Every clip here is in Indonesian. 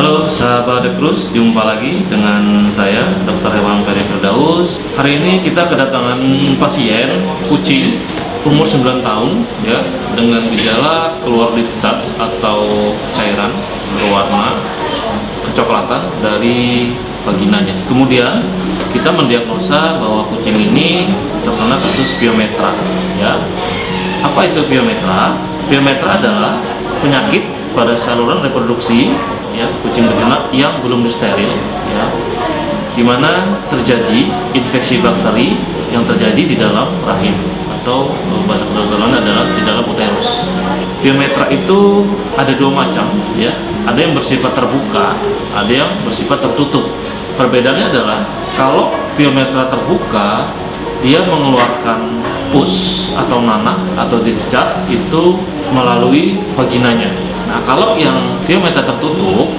Halo sahabat The Cruz, jumpa lagi dengan saya Dr. Hewan Ferry Firdaus. Hari ini kita kedatangan pasien kucing umur 9 tahun ya, dengan gejala keluar discharge atau cairan berwarna kecoklatan dari vaginanya. Kemudian kita mendiagnosa bahwa kucing ini terkena kasus pyometra ya. Apa itu pyometra? Pyometra adalah penyakit pada saluran reproduksi ya kucing betina yang belum disteril ya, dimana terjadi infeksi bakteri yang terjadi di dalam rahim atau bahasa kedokteran adalah di dalam uterus. Pyometra itu ada dua macam ya, ada yang bersifat terbuka, ada yang bersifat tertutup. Perbedaannya adalah kalau pyometra terbuka dia mengeluarkan pus atau nanah atau discharge itu melalui vaginanya. Nah, kalau yang pyometra tertutup,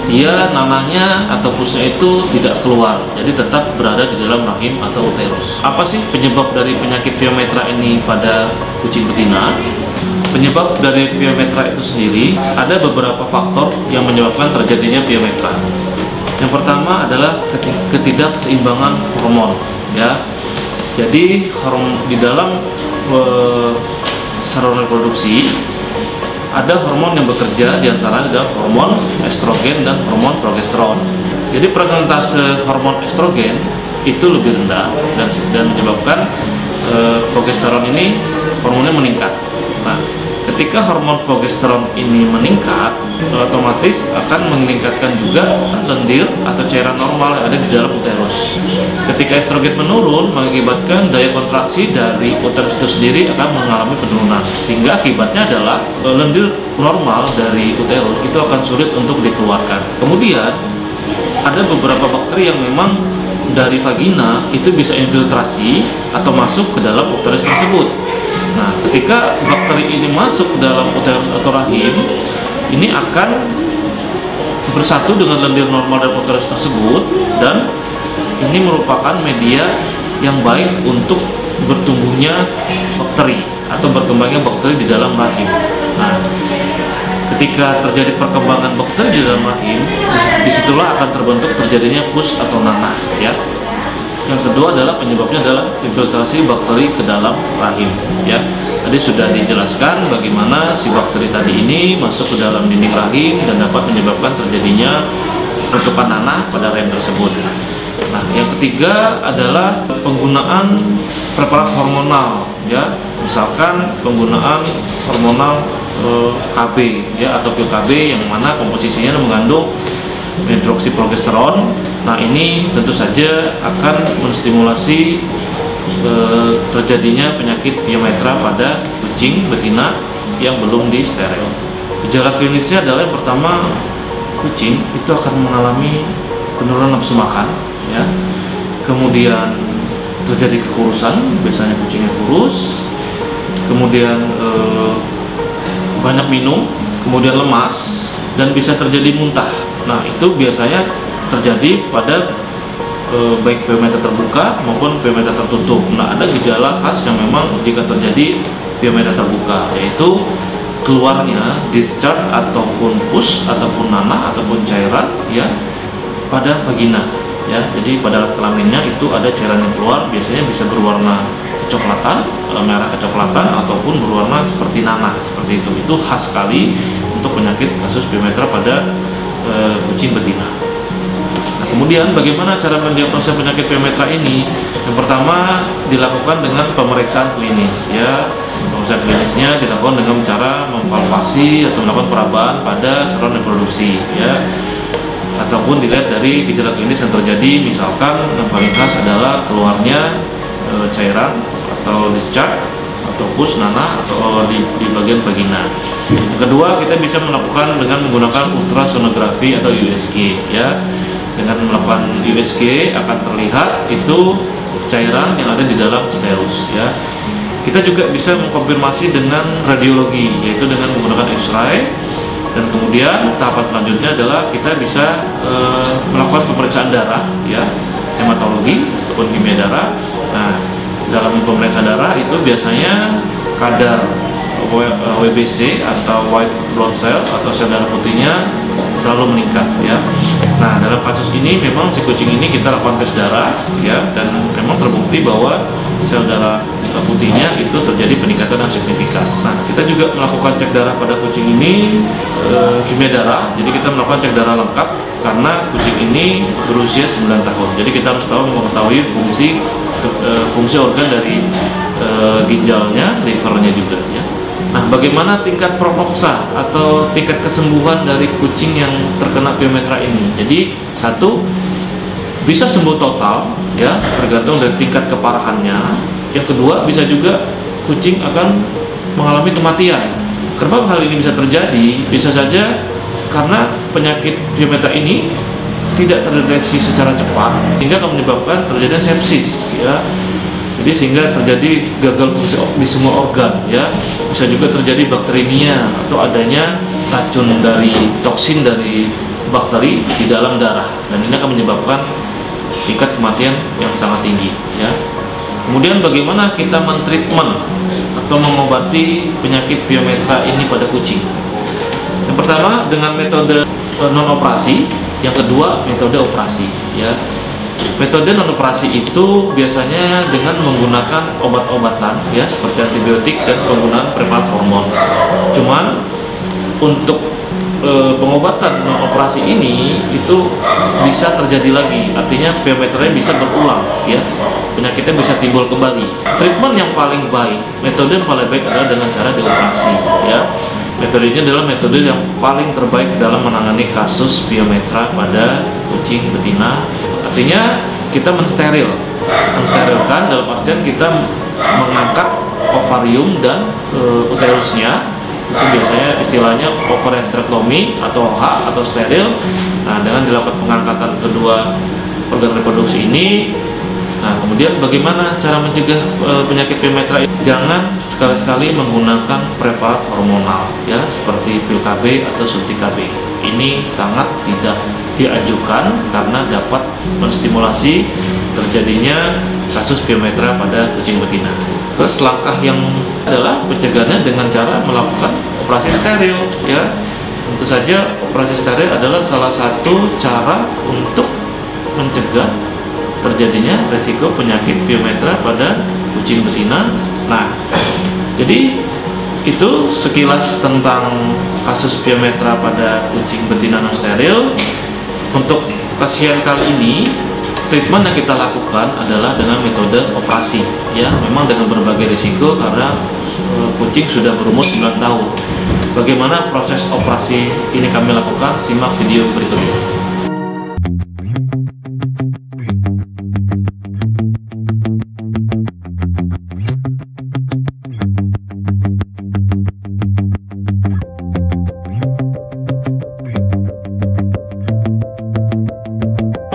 dia nanahnya atau pusnya itu tidak keluar, jadi tetap berada di dalam rahim atau uterus. Apa sih penyebab dari penyakit pyometra ini pada kucing betina? Penyebab dari pyometra itu sendiri ada beberapa faktor yang menyebabkan terjadinya pyometra. Yang pertama adalah ketidakseimbangan hormon, ya. Jadi di dalam saluran reproduksi ada hormon yang bekerja, diantaranya adalah hormon estrogen dan hormon progesteron. Jadi persentase hormon estrogen itu lebih rendah dan menyebabkan progesteron ini hormonnya meningkat. Nah, ketika hormon progesteron ini meningkat, otomatis akan meningkatkan juga lendir atau cairan normal yang ada di dalam uterus. Ketika estrogen menurun, mengakibatkan daya kontraksi dari uterus itu sendiri akan mengalami penurunan, sehingga akibatnya adalah lendir normal dari uterus itu akan sulit untuk dikeluarkan. Kemudian ada beberapa bakteri yang memang dari vagina itu bisa infiltrasi atau masuk ke dalam uterus tersebut. Nah, ketika bakteri ini masuk ke dalam uterus atau rahim, ini akan bersatu dengan lendir normal dari uterus tersebut, dan ini merupakan media yang baik untuk bertumbuhnya bakteri atau berkembangnya bakteri di dalam rahim. Nah, ketika terjadi perkembangan bakteri di dalam rahim, disitulah akan terbentuk terjadinya pus atau nanah ya. Yang kedua adalah penyebabnya adalah infiltrasi bakteri ke dalam rahim ya. Tadi sudah dijelaskan bagaimana si bakteri tadi ini masuk ke dalam dinding rahim dan dapat menyebabkan terjadinya bentukan nanah pada rahim tersebut. Nah, yang ketiga adalah penggunaan preparat hormonal ya. Misalkan penggunaan hormonal KB ya, atau pil KB yang mana komposisinya mengandung hidroksiprogesteron. Nah, ini tentu saja akan menstimulasi terjadinya penyakit pyometra pada kucing betina yang belum disteril. Gejala klinisnya adalah yang pertama, kucing itu akan mengalami penurunan nafsu makan ya. Kemudian terjadi kekurusan, biasanya kucingnya kurus. Kemudian banyak minum, kemudian lemas, dan bisa terjadi muntah. Nah, itu biasanya terjadi pada baik pyometra terbuka maupun pyometra tertutup. Nah, ada gejala khas yang memang jika terjadi pyometra terbuka, yaitu keluarnya discharge ataupun pus ataupun nanah ataupun cairan ya pada vagina ya. Jadi pada alat kelaminnya itu ada cairan yang keluar, biasanya bisa berwarna kecoklatan, merah kecoklatan, ataupun berwarna seperti nanah seperti itu. Itu khas sekali untuk penyakit kasus pyometra pada kucing betina. Nah, kemudian bagaimana cara mendiagnosa penyakit pyometra ini? Yang pertama dilakukan dengan pemeriksaan klinis ya. Pemeriksaan klinisnya dilakukan dengan cara mempalpasi atau melakukan perabaan pada saluran reproduksi ya, ataupun dilihat dari gejala klinis yang terjadi. Misalkan yang paling khas adalah keluarnya cairan atau discharge atau pus nanah atau di bagian vagina. Yang kedua, kita bisa melakukan dengan menggunakan ultrasonografi atau USG ya. Dengan melakukan USG akan terlihat itu cairan yang ada di dalam uterus ya. Kita juga bisa mengkonfirmasi dengan radiologi, yaitu dengan menggunakan X-ray. Dan kemudian tahapan selanjutnya adalah kita bisa melakukan pemeriksaan darah ya, hematologi ataupun kimia darah. Nah, dalam pemeriksaan darah itu biasanya kadar WBC atau white blood cell atau sel darah putihnya selalu meningkat ya. Nah, dalam kasus ini memang si kucing ini kita lakukan tes darah ya, dan memang terbukti bahwa sel darah putihnya itu terjadi peningkatan yang signifikan. Nah, kita juga melakukan cek darah pada kucing ini, kimia darah. Jadi kita melakukan cek darah lengkap karena kucing ini berusia 9 tahun. Jadi kita harus mengetahui fungsi organ dari ginjalnya, livernya juga ya. Nah, bagaimana tingkat prognosa atau tingkat kesembuhan dari kucing yang terkena piometra ini? Jadi, satu, bisa sembuh total ya, tergantung dari tingkat keparahannya. Yang kedua, bisa juga kucing akan mengalami kematian. Kenapa hal ini bisa terjadi? Bisa saja karena penyakit piometra ini tidak terdeteksi secara cepat sehingga akan menyebabkan terjadinya sepsis ya. Jadi sehingga terjadi gagal fungsi di semua organ ya. Bisa juga terjadi bakteriemia atau adanya racun dari toksin dari bakteri di dalam darah, dan ini akan menyebabkan tingkat kematian yang sangat tinggi ya. Kemudian bagaimana kita mentreatment atau mengobati penyakit piometra ini pada kucing? Yang pertama dengan metode non operasi, yang kedua metode operasi ya. Metode non operasi itu biasanya dengan menggunakan obat-obatan ya, seperti antibiotik dan penggunaan preparat hormon. Cuman untuk pengobatan non operasi ini itu bisa terjadi lagi, artinya piometranya bisa berulang ya, penyakitnya bisa timbul kembali. Treatment yang paling baik, metode yang paling baik adalah dengan cara dioperasi ya. Metode ini adalah metode yang paling terbaik dalam menangani kasus piometra pada kucing betina. Artinya kita mensterilkan dalam artian kita mengangkat ovarium dan uterusnya. Itu biasanya istilahnya ovariosterectomy atau OH atau steril. Nah, dengan dilakukan pengangkatan kedua organ reproduksi ini, nah kemudian bagaimana cara mencegah penyakit piometra? Jangan sekali-sekali menggunakan preparat hormonal ya, seperti pil KB atau suntik KB. Ini sangat tidak diajukan karena dapat menstimulasi terjadinya kasus piometra pada kucing betina. Terus langkah yang adalah pencegahannya dengan cara melakukan operasi steril ya. Tentu saja operasi steril adalah salah satu cara untuk mencegah terjadinya resiko penyakit piometra pada kucing betina. Nah, jadi itu sekilas tentang kasus piometra pada kucing betina non steril. Untuk pasien kali ini, treatment yang kita lakukan adalah dengan metode operasi ya, memang dengan berbagai risiko karena kucing sudah berumur 9 tahun. Bagaimana proses operasi ini kami lakukan? Simak video berikut ini.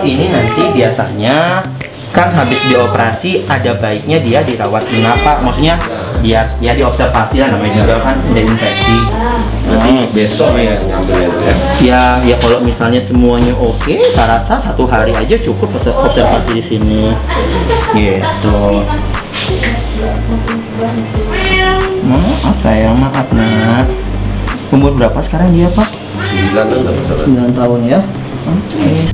Ini nanti biasanya kan habis dioperasi ada baiknya dia dirawat mengapa? Maksudnya biar ya diobservasi lah, namanya juga kan ada infeksi. Nanti besok ya ngambil ya kalau misalnya semuanya oke, saya rasa 1 hari aja cukup observasi di sini. Gitu. Maaf sayang, maaf nak. Umur berapa sekarang dia Pak? 9 tahun ya. Oke.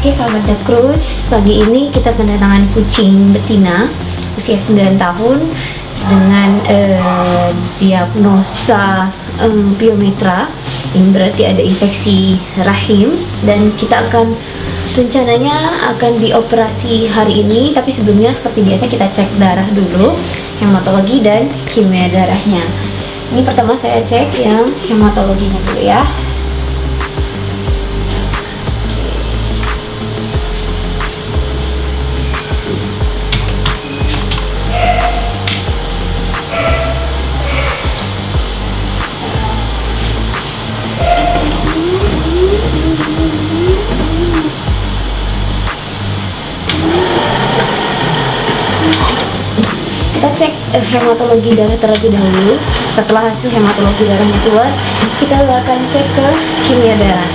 Oke sahabat The Cruz, pagi ini kita kedatangan kucing betina usia 9 tahun dengan diagnosa biometra. Ini berarti ada infeksi rahim dan kita akan rencananya akan dioperasi hari ini, tapi sebelumnya seperti biasa kita cek darah dulu, hematologi dan kimia darahnya. Ini pertama saya cek yang hematologinya dulu ya. Kita cek hematologi darah terlebih dahulu. Setelah hasil hematologi darahnya keluar, kita akan cek ke kimia darah.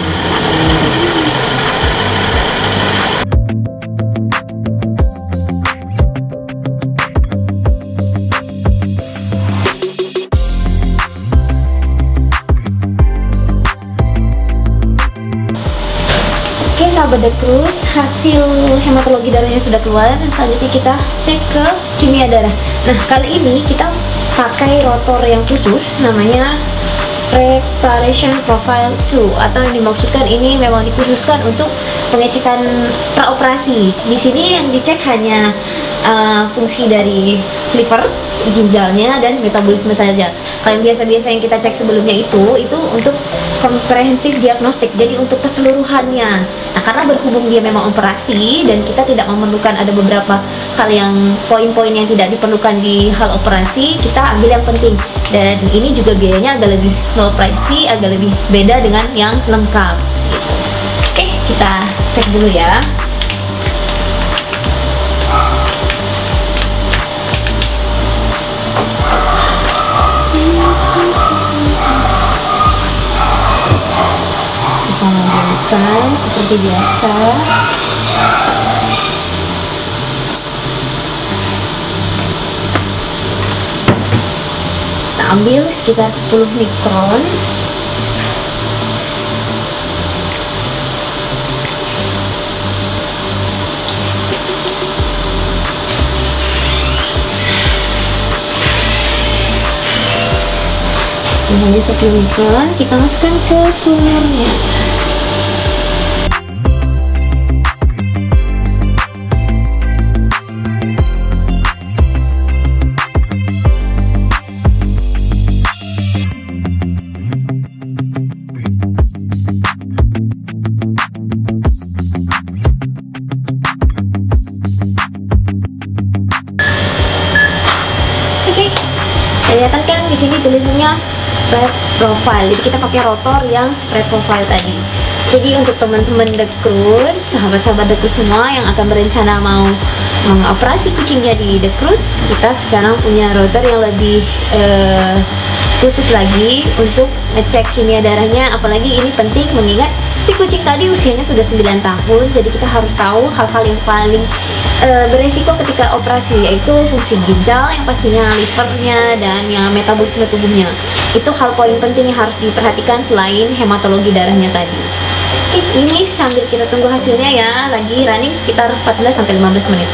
Oke sahabat The Cruz, hasil hematologi darahnya sudah keluar dan selanjutnya kita cek ke kimia darah. Nah kali ini kita pakai rotor yang khusus, namanya Preparation Profile 2, atau yang dimaksudkan ini memang dikhususkan untuk pengecekan praoperasi. Di sini yang dicek hanya fungsi dari liver, ginjalnya, dan metabolisme saja. Kalau yang biasa-biasa yang kita cek sebelumnya itu untuk komprehensif diagnostik, jadi untuk keseluruhannya. Nah karena berhubung dia memang operasi dan kita tidak memerlukan, ada beberapa hal yang poin-poin yang tidak diperlukan di hal operasi, kita ambil yang penting. Dan ini juga biayanya agak lebih low price, agak lebih beda dengan yang lengkap gitu. Oke, kita cek dulu ya. Kita lanjutkan seperti biasa. Kita ambil sekitar 10 mikron. Ini 10 mikron, kita masukkan ke sumurnya. Oke, kelihatan kan di sini tulisannya red profile. Jadi kita pakai rotor yang red profile tadi. Jadi untuk teman-teman The Cruz, sahabat-sahabat The Cruz semua yang akan berencana mau mengoperasi kucingnya di The Cruz, kita sekarang punya rotor yang lebih khusus lagi untuk ngecek kimia darahnya. Apalagi ini penting mengingat si kucing tadi usianya sudah 9 tahun, jadi kita harus tahu hal-hal yang paling beresiko ketika operasi, yaitu fungsi ginjal yang pastinya, livernya, dan yang metabolisme tubuhnya. Itu hal poin penting yang harus diperhatikan selain hematologi darahnya tadi. Ini sambil kita tunggu hasilnya ya, lagi running sekitar 14-15 menit.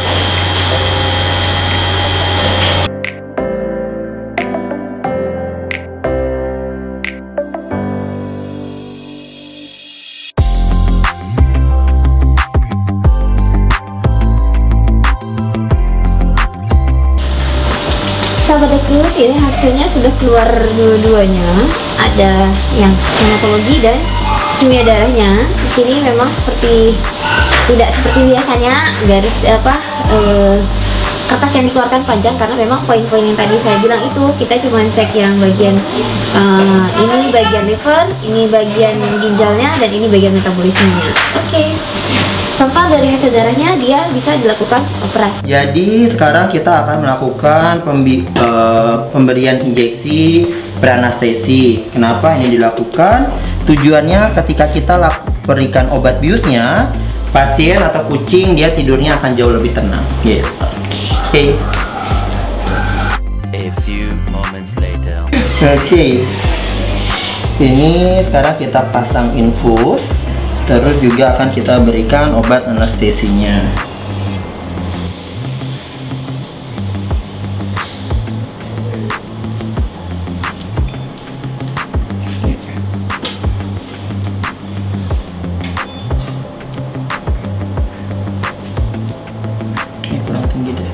Sahabat The Cruz, ini hasilnya sudah keluar dua-duanya. Ada yang hematologi dan kimia darahnya. Di sini memang tidak seperti biasanya garis kertas yang dikeluarkan panjang, karena memang poin-poin yang tadi saya bilang itu kita cuma cek yang bagian ini bagian liver, ini bagian ginjalnya, dan ini bagian metabolismenya. Oke. Sampai dari hasil darahnya dia bisa dilakukan operasi. Jadi sekarang kita akan melakukan pemberian injeksi beranestesi. Kenapa ini dilakukan? Tujuannya ketika kita berikan obat biusnya, pasien atau kucing dia tidurnya akan jauh lebih tenang. Gitu. Oke. A few moments later. Oke. Ini sekarang kita pasang infus. Terus juga akan kita berikan obat anestesinya. Ini kurang tinggi deh.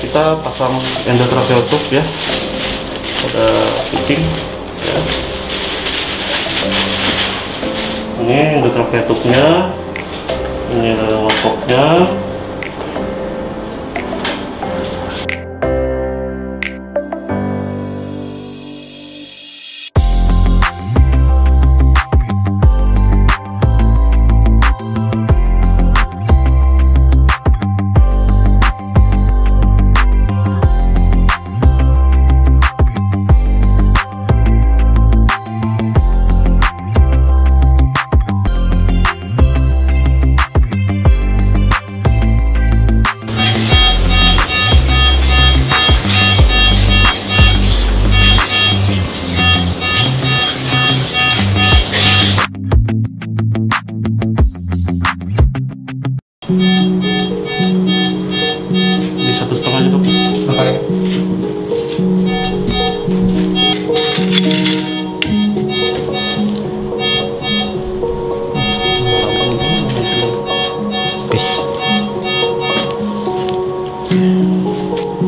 Kita pasang endotracheotope ya pada kucing ya. Ini endotracheotope-nya, ini ada mangkoknya. Di 1,5 aja dok. Oke.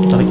Tarik.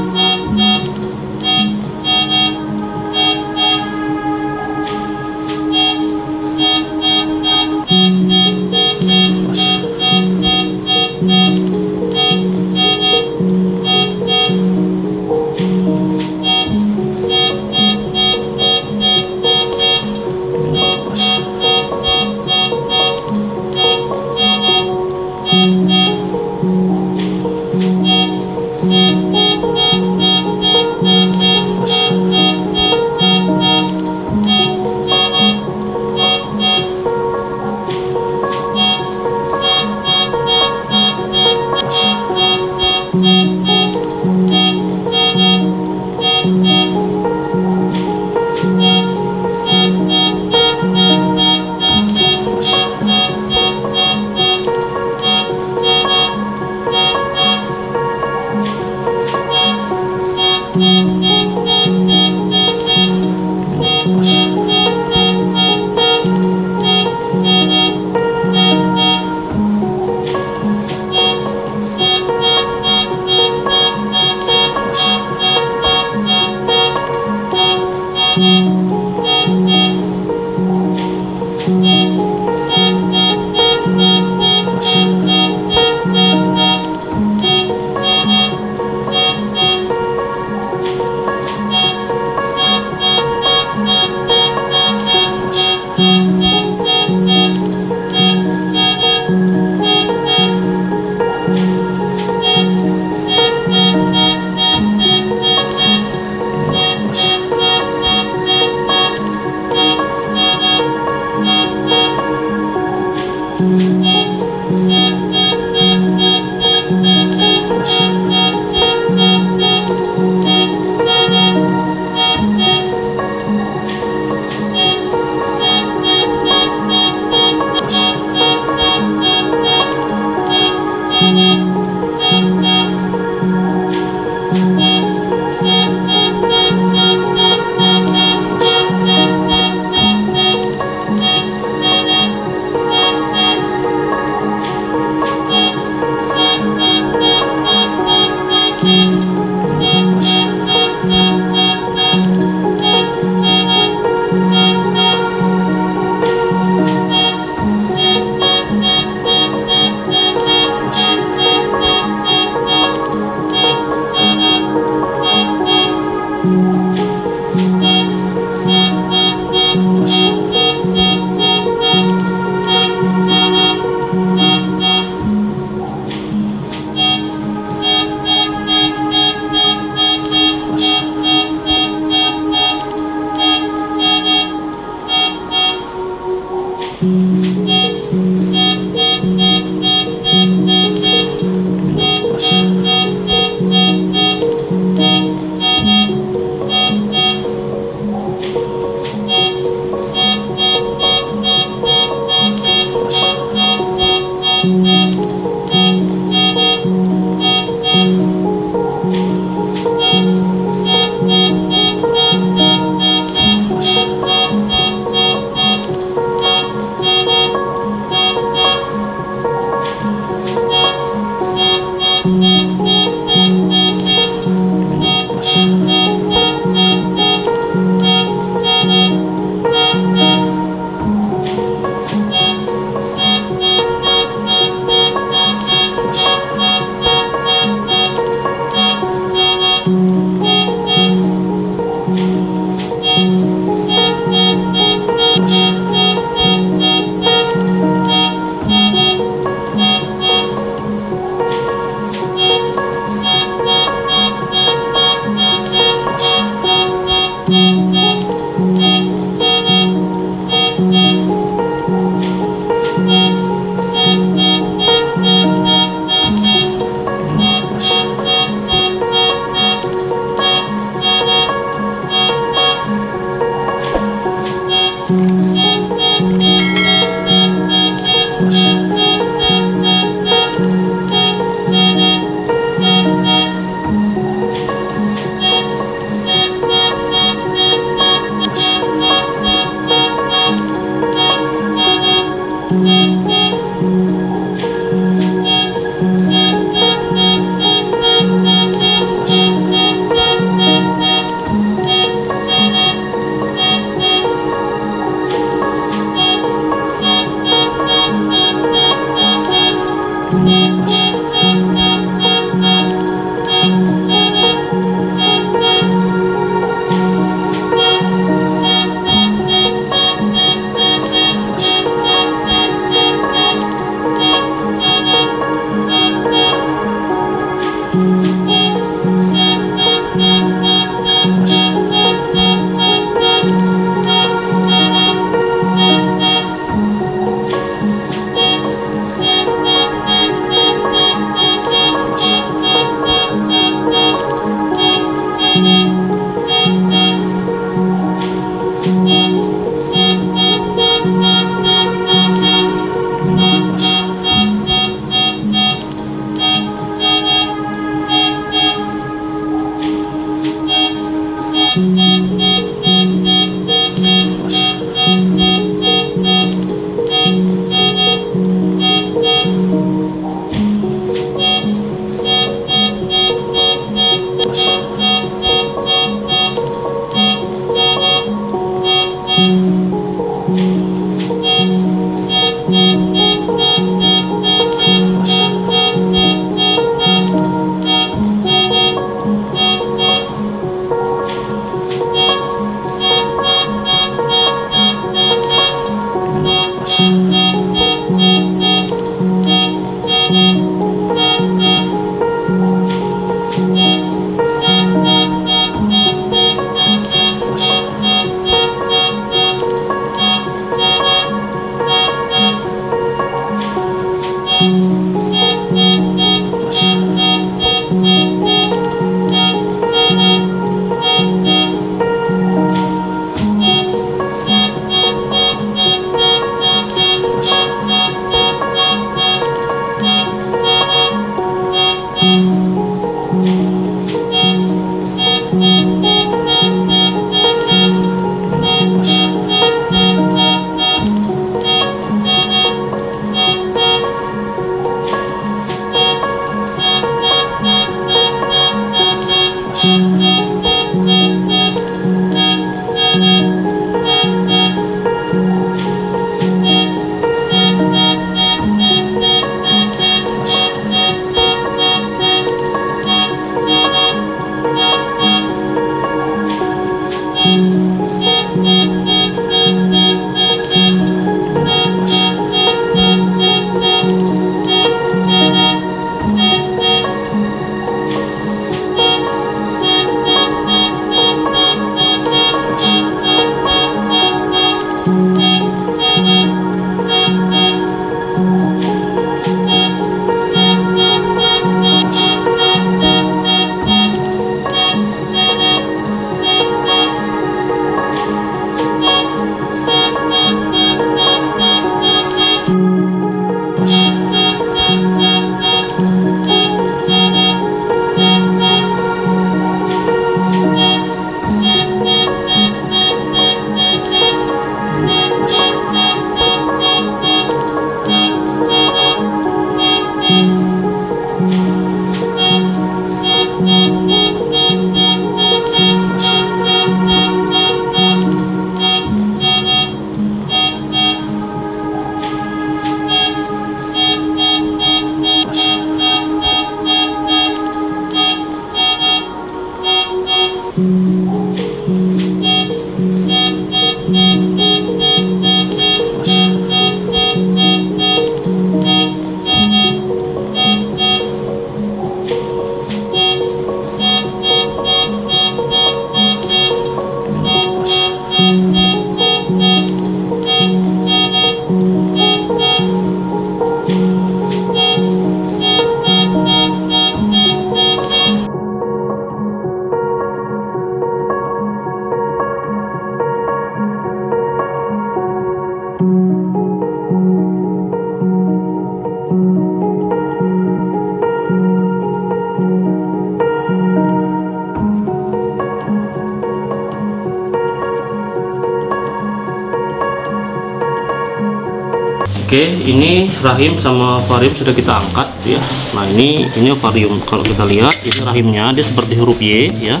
Oke, ini rahim sama ovarium sudah kita angkat ya. Nah, ini ovarium. Kalau kita lihat ini rahimnya dia seperti huruf Y ya,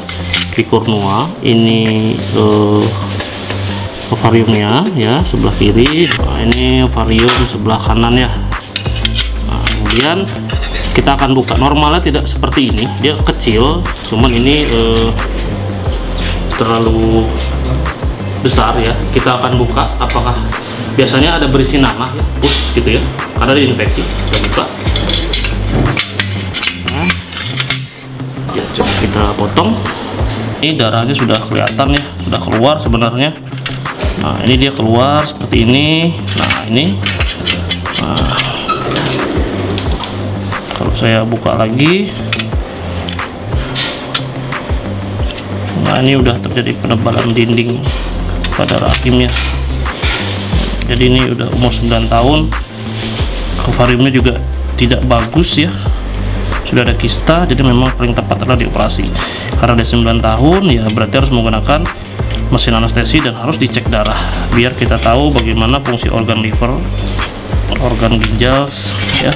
bicordnua. Ini ovariumnya ya, sebelah kiri. Nah, ini ovarium sebelah kanan ya. Nah, kemudian kita akan buka. Normalnya tidak seperti ini, dia kecil, cuman ini terlalu besar ya. Kita akan buka apakah biasanya ada berisi nanah ya, pus gitu ya, karena ada infeksi. Kita buka. Nah, ya, coba kita potong. Ini darahnya sudah kelihatan ya, sudah keluar sebenarnya. Nah, ini dia keluar seperti ini. Nah, ini. Nah, kalau saya buka lagi, nah ini udah terjadi penebalan dinding pada rahimnya. Jadi ini udah umur 9 tahun. Ovariumnya juga tidak bagus ya, sudah ada kista. Jadi memang paling tepat adalah dioperasi. Karena dia 9 tahun ya, berarti harus menggunakan mesin anestesi dan harus dicek darah biar kita tahu bagaimana fungsi organ liver, organ ginjal ya.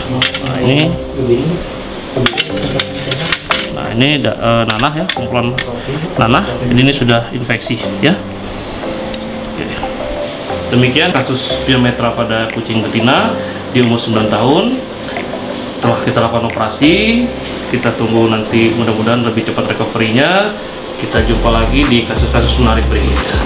Nah, ini nanah ya, kumpulan nanah. Jadi ini sudah infeksi ya. Oke. Demikian kasus piometra pada kucing betina di umur 9 tahun. Setelah kita lakukan operasi, kita tunggu nanti mudah-mudahan lebih cepat recovery-nya. Kita jumpa lagi di kasus-kasus menarik berikutnya.